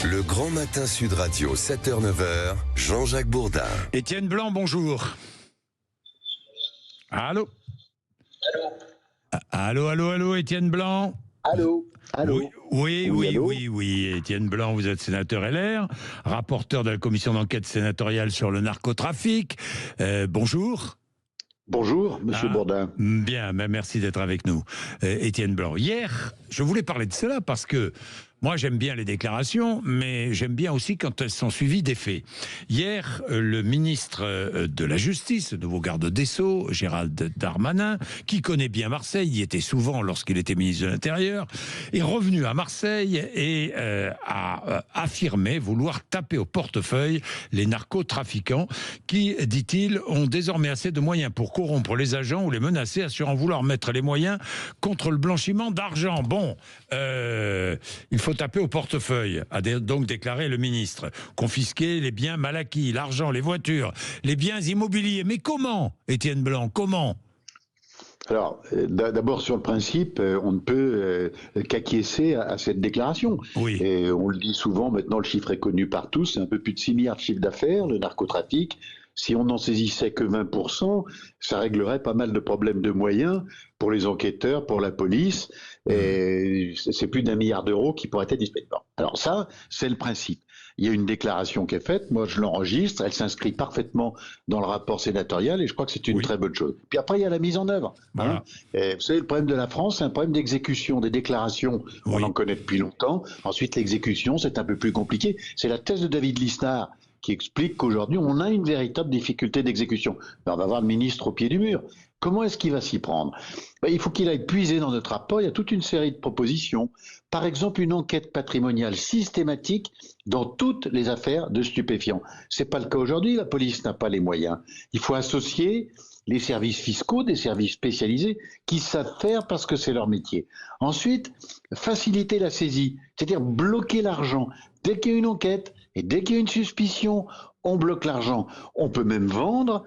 Le grand matin Sud Radio, 7h-9h, Jean-Jacques Bourdin. Étienne Blanc, bonjour. Allô ? Allô, Étienne Blanc ? Allô ? Oui, Étienne Blanc, vous êtes sénateur LR, rapporteur de la commission d'enquête sénatoriale sur le narcotrafic. Bonjour. Bonjour, monsieur Bourdin. Bien, merci d'être avec nous. Étienne Blanc, hier, je voulais parler de cela parce que moi, j'aime bien les déclarations, mais j'aime bien aussi quand elles sont suivies des faits. Hier, le ministre de la Justice, le nouveau garde des Sceaux, Gérald Darmanin, qui connaît bien Marseille, y était souvent lorsqu'il était ministre de l'Intérieur, est revenu à Marseille et a affirmé vouloir taper au portefeuille les narcotrafiquants qui, dit-il, ont désormais assez de moyens pour corrompre les agents ou les menacer, assurant vouloir mettre les moyens contre le blanchiment d'argent. Bon, il faut taper au portefeuille, a donc déclaré le ministre. Confisquer les biens mal acquis, l'argent, les voitures, les biens immobiliers. Mais comment, Étienne Blanc, comment ? Alors, d'abord sur le principe, on ne peut qu'acquiescer à cette déclaration. Oui. Et on le dit souvent, maintenant le chiffre est connu par tous, c'est un peu plus de 6 milliards de chiffre d'affaires, le narcotrafic. Si on n'en saisissait que 20%, ça réglerait pas mal de problèmes de moyens pour les enquêteurs, pour la police. Et c'est plus d'1 milliard d'euros qui pourraient être disponibles. Alors ça, c'est le principe. Il y a une déclaration qui est faite, moi je l'enregistre, elle s'inscrit parfaitement dans le rapport sénatorial et je crois que c'est une très bonne chose. Puis après, il y a la mise en œuvre. Voilà. Et vous savez, le problème de la France, c'est un problème d'exécution. Des déclarations, on en connaît depuis longtemps. Ensuite, l'exécution, c'est un peu plus compliqué. C'est la thèse de David Lisnard qui explique qu'aujourd'hui, on a une véritable difficulté d'exécution. Alors, on va voir le ministre au pied du mur. Comment est-ce qu'il va s'y prendre ? Il faut qu'il aille puiser dans notre rapport. Il y a toute une série de propositions. Par exemple, une enquête patrimoniale systématique dans toutes les affaires de stupéfiants. C'est pas le cas aujourd'hui. La police n'a pas les moyens. Il faut associer les services fiscaux, des services spécialisés qui savent faire parce que c'est leur métier. Ensuite, faciliter la saisie, c'est-à-dire bloquer l'argent. Dès qu'il y a une enquête et dès qu'il y a une suspicion, on bloque l'argent. On peut même vendre,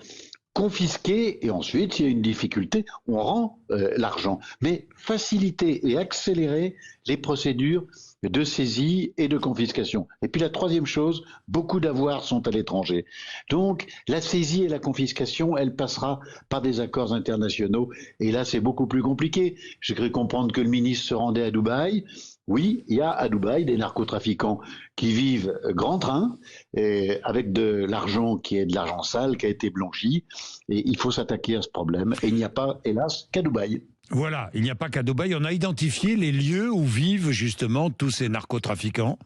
confisquer et ensuite, s'il y a une difficulté, on rend l'argent. Mais faciliter et accélérer les procédures de saisie et de confiscation. Et puis la troisième chose, beaucoup d'avoirs sont à l'étranger. Donc la saisie et la confiscation, elle passera par des accords internationaux. Et là, c'est beaucoup plus compliqué. J'ai cru comprendre que le ministre se rendait à Dubaï. Oui, il y a à Dubaï des narcotrafiquants qui vivent grand train et avec de l'argent qui est de l'argent sale, qui a été blanchi. Et il faut s'attaquer à ce problème. Et il n'y a pas, hélas, qu'à Dubaï. Voilà, il n'y a pas qu'à Dubaï. On a identifié les lieux où vivent justement tous ces narcotrafiquants.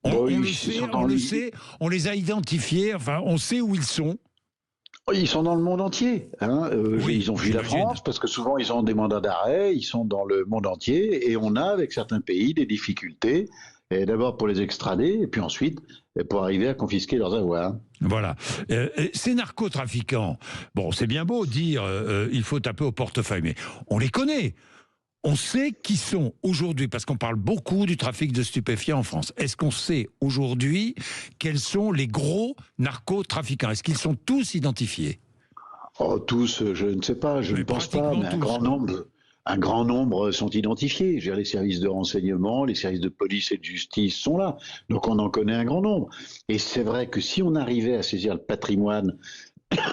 On le sait, on les a identifiés, enfin, on sait où ils sont. Ils sont dans le monde entier. Ils ont fui la France parce que souvent ils ont des mandats d'arrêt, ils sont dans le monde entier et on a avec certains pays des difficultés, d'abord pour les extrader et puis ensuite pour arriver à confisquer leurs avoirs. Voilà. Ces narcotrafiquants, bon, c'est bien beau dire il faut taper au portefeuille, mais on les connaît. On sait qui sont aujourd'hui, parce qu'on parle beaucoup du trafic de stupéfiants en France. Est-ce qu'on sait aujourd'hui quels sont les gros narcotrafiquants ? Est-ce qu'ils sont tous identifiés ? Oh, tous, je ne sais pas, je ne pense pas, mais un grand nombre sont identifiés. Je veux dire, les services de renseignement, les services de police et de justice sont là. Donc on en connaît un grand nombre. Et c'est vrai que si on arrivait à saisir le patrimoine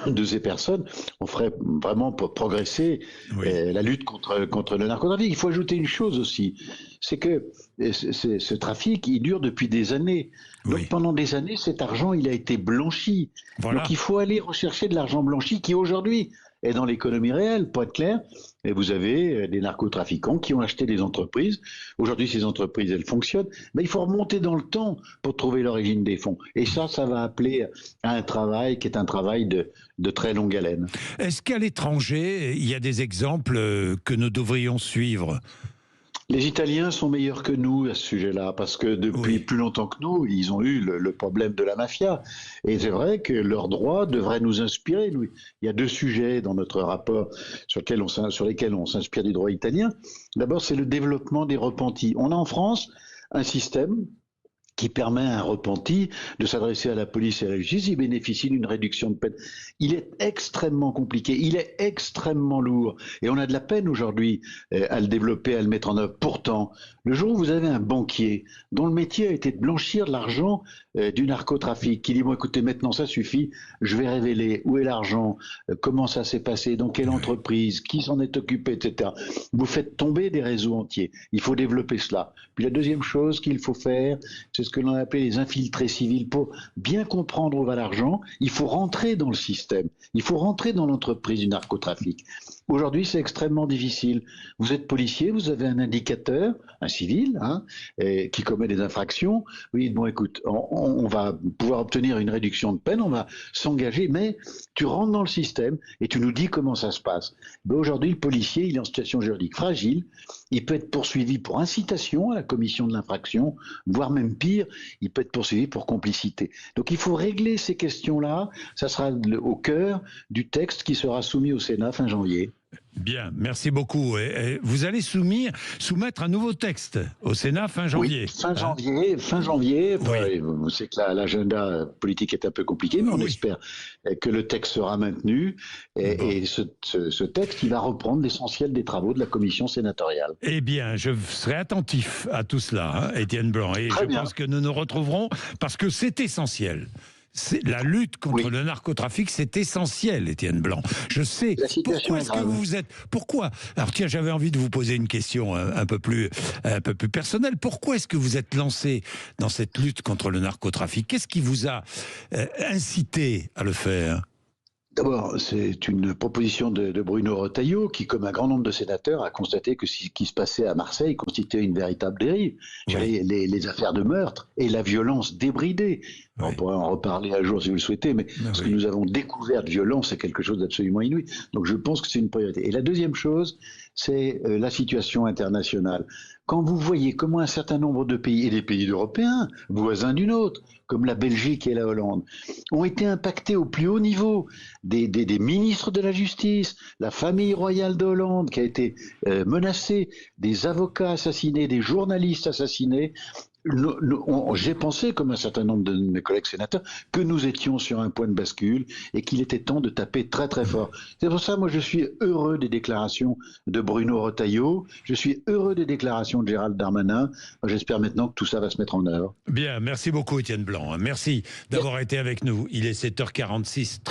de ces personnes, on ferait vraiment progresser la lutte contre le narcotrafic. Il faut ajouter une chose aussi, c'est que ce trafic, il dure depuis des années. Donc pendant des années, cet argent, il a été blanchi. Voilà. Donc il faut aller rechercher de l'argent blanchi qui aujourd'hui est dans l'économie réelle, pour être clair. Et vous avez des narcotrafiquants qui ont acheté des entreprises. Aujourd'hui, ces entreprises, elles fonctionnent. Mais il faut remonter dans le temps pour trouver l'origine des fonds. Et ça va appeler à un travail qui est un travail de très longue haleine. Est-ce qu'à l'étranger, il y a des exemples que nous devrions suivre ? Les Italiens sont meilleurs que nous à ce sujet-là, parce que depuis plus longtemps que nous, ils ont eu le problème de la mafia. Et c'est vrai que leurs droits devraient nous inspirer. Il y a 2 sujets dans notre rapport sur lesquels on s'inspire du droit italien. D'abord, c'est le développement des repentis. On a en France un système qui permet à un repenti de s'adresser à la police et à la justice, il bénéficie d'une réduction de peine. Il est extrêmement compliqué, il est extrêmement lourd, et on a de la peine aujourd'hui à le développer, à le mettre en œuvre. Pourtant, le jour où vous avez un banquier dont le métier a été de blanchir de l'argent du narcotrafic, qui dit, bon écoutez, maintenant ça suffit, je vais révéler où est l'argent, comment ça s'est passé, dans quelle entreprise, qui s'en est occupé, etc. Vous faites tomber des réseaux entiers. Il faut développer cela. Puis la deuxième chose qu'il faut faire, c'est ce que l'on appelle les infiltrés civils. Pour bien comprendre où va l'argent, il faut rentrer dans le système. Il faut rentrer dans l'entreprise du narcotrafic. Aujourd'hui, c'est extrêmement difficile. Vous êtes policier, vous avez un indicateur, un civil, qui commet des infractions. Vous dites, bon, écoute, on va pouvoir obtenir une réduction de peine, on va s'engager, mais tu rentres dans le système et tu nous dis comment ça se passe. Ben aujourd'hui, le policier, il est en situation juridique fragile. Il peut être poursuivi pour incitation à la commission de l'infraction, voire même pire, il peut être poursuivi pour complicité. Donc il faut régler ces questions-là. Ça sera au cœur du texte qui sera soumis au Sénat fin janvier. Bien, merci beaucoup. Et vous allez soumettre un nouveau texte au Sénat fin janvier. Oui, fin janvier. Oui. C'est que l'agenda politique est un peu compliqué, mais on espère que le texte sera maintenu. Et ce texte, il va reprendre l'essentiel des travaux de la commission sénatoriale. Eh bien, je serai attentif à tout cela, Étienne Blanc. Et je pense que nous nous retrouverons parce que c'est essentiel. La lutte contre le narcotrafic, c'est essentiel, Étienne Blanc. Je sais. Pourquoi est-ce que vous êtes... Pourquoi? Alors tiens, j'avais envie de vous poser une question un peu plus personnelle. Pourquoi est-ce que vous êtes lancé dans cette lutte contre le narcotrafic? Qu'est-ce qui vous a incité à le faire? D'abord, c'est une proposition de Bruno Retailleau qui, comme un grand nombre de sénateurs, a constaté que ce qui se passait à Marseille constituait une véritable dérive. Oui. Les affaires de meurtre et la violence débridée. Oui. On pourrait en reparler un jour si vous le souhaitez, mais ce que nous avons découvert de violence, c'est quelque chose d'absolument inouï. Donc je pense que c'est une priorité. Et la deuxième chose, c'est la situation internationale. Quand vous voyez comment un certain nombre de pays, et des pays européens, voisins d'une autre, comme la Belgique et la Hollande, ont été impactés au plus haut niveau, des ministres de la Justice, la famille royale de Hollande qui a été menacée, des avocats assassinés, des journalistes assassinés, j'ai pensé, comme un certain nombre de mes collègues sénateurs, que nous étions sur un point de bascule et qu'il était temps de taper très très fort. C'est pour ça, moi, je suis heureux des déclarations de Bruno Retailleau, je suis heureux des déclarations de Gérald Darmanin. J'espère maintenant que tout ça va se mettre en œuvre. Bien, merci beaucoup, Étienne Blanc. Merci d'avoir été avec nous. Il est 7h46.